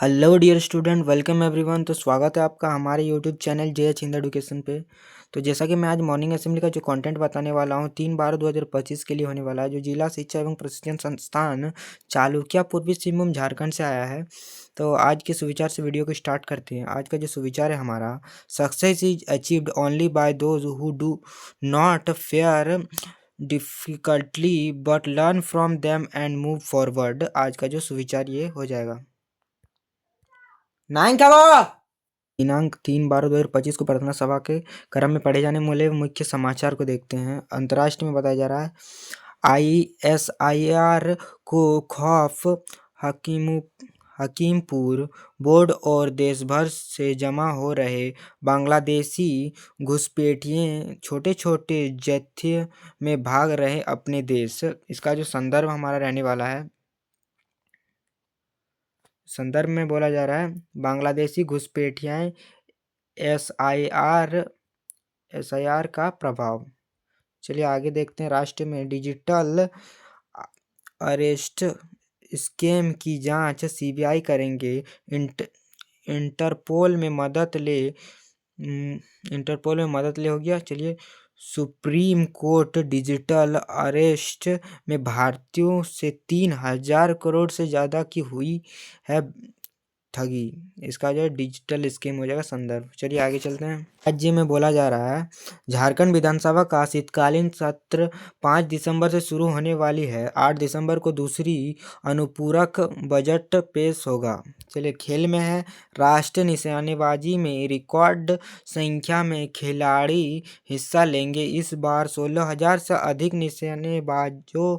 Hello dear student, welcome everyone. तो स्वागत है आपका हमारे YouTube channel J H. Hind education पे। तो जैसा कि मैं आज मॉर्निंग असेंबली का जो कंटेंट बताने वाला हूँ 3/12/2025 के लिए होने वाला है, जो जिला शिक्षा एवं प्रशिक्षण संस्थान चालुक्य पूर्वी सिंहभूम झारखंड से आया है। तो आज के सुविचार से वीडियो को स्टार्ट करते हैं। आज का जो सुविचार है हमारा, success is achieved only by those who do not fear difficultly but learn from them and move forward. आज का जो सुविचार ये हो जाएगा। दिनांक 3/12/2025 को प्रार्थना सभा के क्रम में पढ़े जाने वाले मुख्य समाचार को देखते हैं। अंतर्राष्ट्रीय में बताया जा रहा है, ISIR को खौफ हकीमपुर बोर्ड और देश भर से जमा हो रहे बांग्लादेशी घुसपैठिए छोटे छोटे जत्थे में भाग रहे अपने देश। इसका जो संदर्भ हमारा रहने वाला है, संदर्भ में बोला जा रहा है बांग्लादेशी घुसपैठियाएं SIR का प्रभाव। चलिए आगे देखते हैं। राष्ट्र में डिजिटल अरेस्ट स्कैम की जांच CBI करेंगे। इंटरपोल में मदद ले हो गया। चलिए, सुप्रीम कोर्ट डिजिटल अरेस्ट में भारतीयों से 3,000 करोड़ से ज़्यादा की हुई है ठगी। इसका जो है डिजिटल स्कीम हो जाएगा संदर्भ। चलिए आगे चलते हैं। राज्य में बोला जा रहा है, झारखंड विधानसभा का शीतकालीन सत्र 5 दिसंबर से शुरू होने वाली है। 8 दिसंबर को दूसरी अनुपूरक बजट पेश होगा। चलिए खेल में है, राष्ट्रीय निशानेबाजी में रिकॉर्ड संख्या में खिलाड़ी हिस्सा लेंगे। इस बार 16,000 से अधिक निशानेबाजों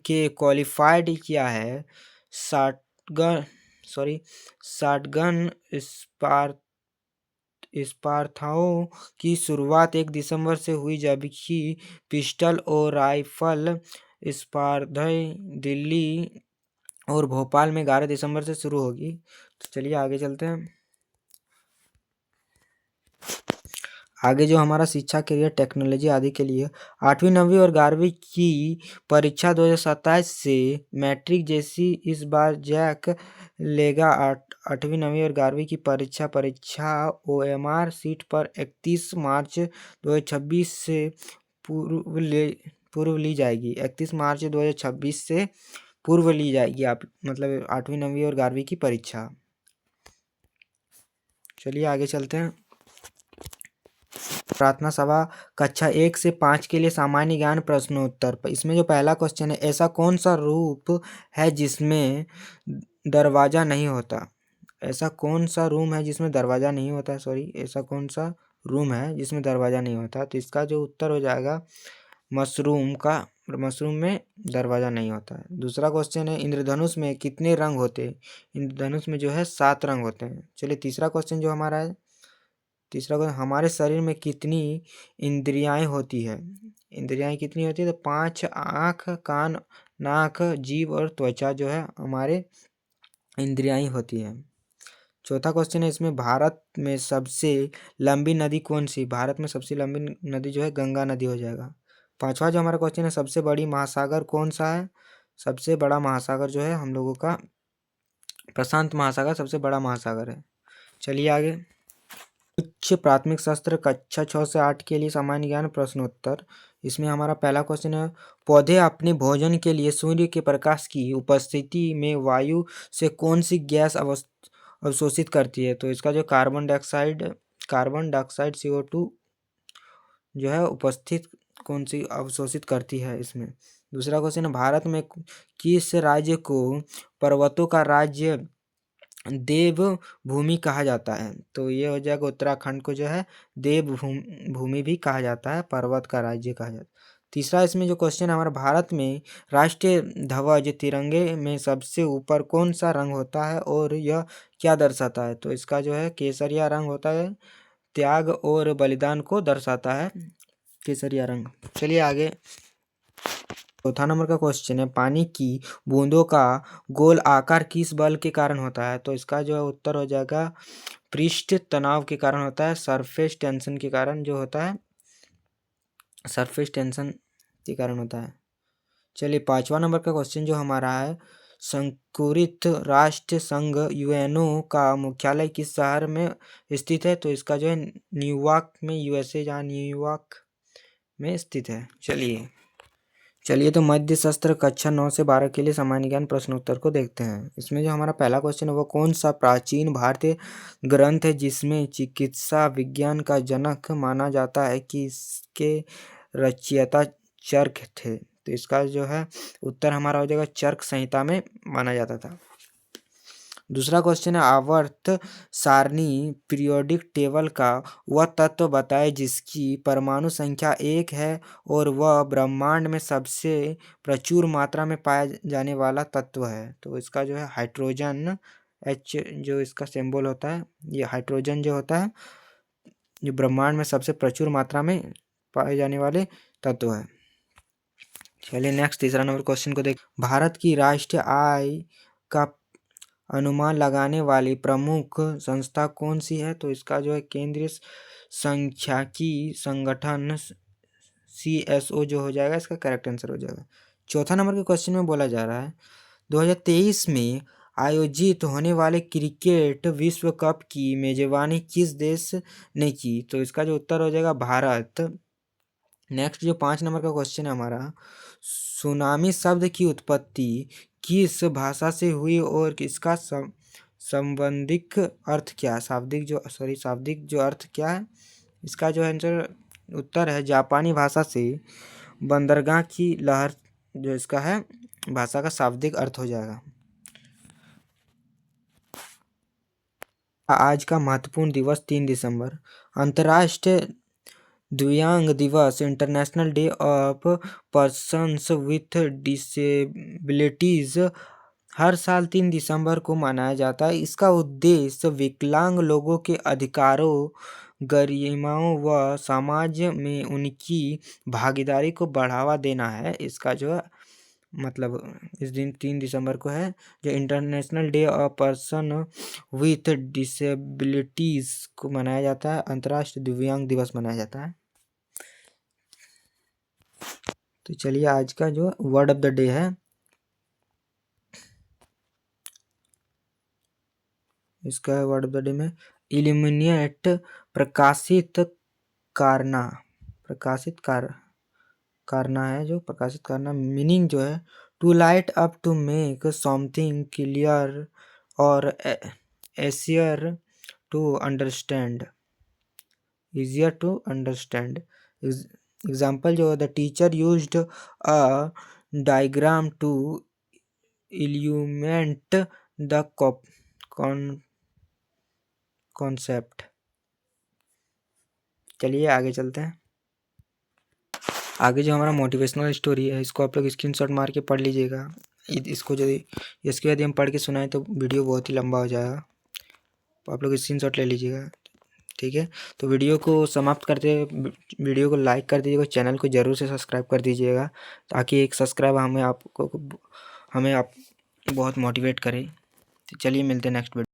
के क्वालिफाइड किया है। शॉटगन स्पार्थाओं की शुरुआत 1 दिसंबर से हुई, जबकि पिस्टल और राइफल स्पर्धाएं दिल्ली और भोपाल में 11 दिसंबर से शुरू होगी। तो चलिए आगे चलते हैं। आगे जो हमारा शिक्षा करियर टेक्नोलॉजी आदि के लिए 8वीं 9वीं और 11वीं की परीक्षा 2027 से मैट्रिक जैसी इस बार जैक लेगा। 8वीं 9वीं और 11वीं की परीक्षा OMR सीट पर 31 मार्च 2026 से पूर्व ली जाएगी। 31 मार्च 2026 से पूर्व ली जाएगी, आप मतलब 8वीं 9वीं और 11वीं की परीक्षा। चलिए आगे चलते हैं। प्रार्थना सभा कक्षा 1 से 5 के लिए सामान्य ज्ञान प्रश्नोत्तर। इसमें जो पहला क्वेश्चन है, ऐसा कौन सा रूप है जिसमें दरवाजा नहीं होता? ऐसा कौन सा रूम है जिसमें दरवाजा नहीं होता? ऐसा कौन सा रूम है जिसमें दरवाजा नहीं होता? तो इसका जो उत्तर हो जाएगा मशरूम में दरवाजा नहीं होता है। दूसरा क्वेश्चन है, इंद्रधनुष में कितने रंग होते हैं? इंद्रधनुष में जो है 7 रंग होते हैं। चलिए तीसरा क्वेश्चन जो हमारा है, हमारे शरीर में कितनी इंद्रियाएं होती है? इंद्रियाएं कितनी होती है? तो 5 आँख, कान, नाक, जीभ और त्वचा जो है हमारे इंद्रियाएं होती है। चौथा क्वेश्चन है, इसमें भारत में सबसे लंबी नदी कौन सी? भारत में सबसे लंबी नदी जो है गंगा नदी हो जाएगा। पांचवा जो हमारा क्वेश्चन है, सबसे बड़ी महासागर कौन सा है? सबसे बड़ा महासागर जो है हम लोगों का प्रशांत महासागर सबसे बड़ा महासागर है। चलिए आगे। उच्च प्राथमिक शास्त्र कक्षा 6 से 8 के लिए सामान्य ज्ञान प्रश्नोत्तर। इसमें हमारा पहला क्वेश्चन है, पौधे अपने भोजन के लिए सूर्य के प्रकाश की उपस्थिति में वायु से कौन सी गैस अवशोषित करती है? तो इसका जो कार्बन डाइऑक्साइड CO2 जो है उपस्थित कौन सी अवशोषित करती है इसमें। दूसरा क्वेश्चन है, भारत में किस राज्य को पर्वतों का राज्य देवभूमि कहा जाता है? तो ये हो जाएगा उत्तराखंड को जो है देवभूमि भी कहा जाता है, पर्वत का राज्य कहा जाता है। तीसरा इसमें जो क्वेश्चन है हमारा, भारत में राष्ट्रीय ध्वज तिरंगे में सबसे ऊपर कौन सा रंग होता है और यह क्या दर्शाता है? तो इसका जो है केसरिया रंग होता है, त्याग और बलिदान को दर्शाता है केसरिया रंग। चलिए आगे। चौथा नंबर का क्वेश्चन है, पानी की बूंदों का गोल आकार किस बल के कारण होता है? तो इसका जो है उत्तर हो जाएगा पृष्ठ तनाव के कारण होता है, सरफेस टेंशन के कारण जो होता है, सरफेस टेंशन के कारण होता है। चलिए पांचवा नंबर का क्वेश्चन जो हमारा है, संयुक्त राष्ट्र संघ यूएनओ का मुख्यालय किस शहर में स्थित है? तो इसका जो है न्यूयॉर्क में, यूएसए, जहाँ न्यूयॉर्क में स्थित है। चलिए तो मध्य सत्र कक्षा 9 से 12 के लिए सामान्य ज्ञान प्रश्न उत्तर को देखते हैं। इसमें जो हमारा पहला क्वेश्चन है वो कौन सा प्राचीन भारतीय ग्रंथ है जिसमें चिकित्सा विज्ञान का जनक माना जाता है कि इसके रचयिता चरक थे? तो इसका जो है उत्तर हमारा हो जाएगा चरक संहिता में माना जाता था। दूसरा क्वेश्चन है आवर्त सारणी पीरियोडिक टेबल का वह तत्व बताए जिसकी परमाणु संख्या 1 है और वह ब्रह्मांड में सबसे प्रचुर मात्रा में पाया जाने वाला तत्व है। तो इसका जो है हाइड्रोजन, H जो इसका सिंबल होता है, ये हाइड्रोजन जो होता है जो ब्रह्मांड में सबसे प्रचुर मात्रा में पाए जाने वाले तत्व है। चलिए नेक्स्ट तीसरा नंबर क्वेश्चन को देख। भारत की राष्ट्रीय आय का अनुमान लगाने वाली प्रमुख संस्था कौन सी है? तो इसका जो है केंद्रीय सांख्यिकी संगठन CSO जो हो जाएगा, इसका करेक्ट आंसर हो जाएगा। चौथा नंबर के क्वेश्चन में बोला जा रहा है 2023 में आयोजित होने वाले क्रिकेट विश्व कप की मेजबानी किस देश ने की? तो इसका जो उत्तर हो जाएगा भारत। नेक्स्ट जो 5 नंबर का क्वेश्चन है हमारा, सुनामी शब्द की उत्पत्ति किस भाषा से हुई और इसका संबंधित अर्थ क्या है? शाब्दिक जो अर्थ क्या है? इसका जो आंसर उत्तर है जापानी भाषा से बंदरगाह की लहर, जो इसका है भाषा का शाब्दिक अर्थ हो जाएगा। आज का महत्वपूर्ण दिवस 3 दिसंबर अंतर्राष्ट्रीय दिव्यांग दिवस, international day of persons with disabilities हर साल 3 दिसंबर को मनाया जाता है। इसका उद्देश्य विकलांग लोगों के अधिकारों, गरिमाओं व समाज में उनकी भागीदारी को बढ़ावा देना है। इसका जो है मतलब इस दिन 3 दिसंबर को है जो international day of person with disabilities को मनाया जाता है, अंतर्राष्ट्रीय दिव्यांग दिवस मनाया जाता है। तो चलिए आज का जो वर्ड ऑफ द डे है, इसका वर्ड ऑफ द डे में इल्यूमिनेट, प्रकाशित करना है। जो प्रकाशित करना मीनिंग जो है to light up, to make something clear और easier to understand, एग्जाम्पल जो the teacher used a diagram to illuminate the concept. चलिए आगे चलते हैं। आगे जो हमारा मोटिवेशनल स्टोरी है इसको आप लोग स्क्रीनशॉट मार के पढ़ लीजिएगा। इसको इसके बाद हम पढ़ के सुनाएं तो वीडियो बहुत ही लंबा हो जाएगा, तो आप लोग स्क्रीनशॉट ले लीजिएगा, ठीक है। तो वीडियो को समाप्त करते वीडियो को लाइक कर दीजिएगा, चैनल को ज़रूर से सब्सक्राइब कर दीजिएगा ताकि एक सब्सक्राइब हमें आप बहुत मोटिवेट करे। तो चलिए मिलते हैं नेक्स्ट वीडियो।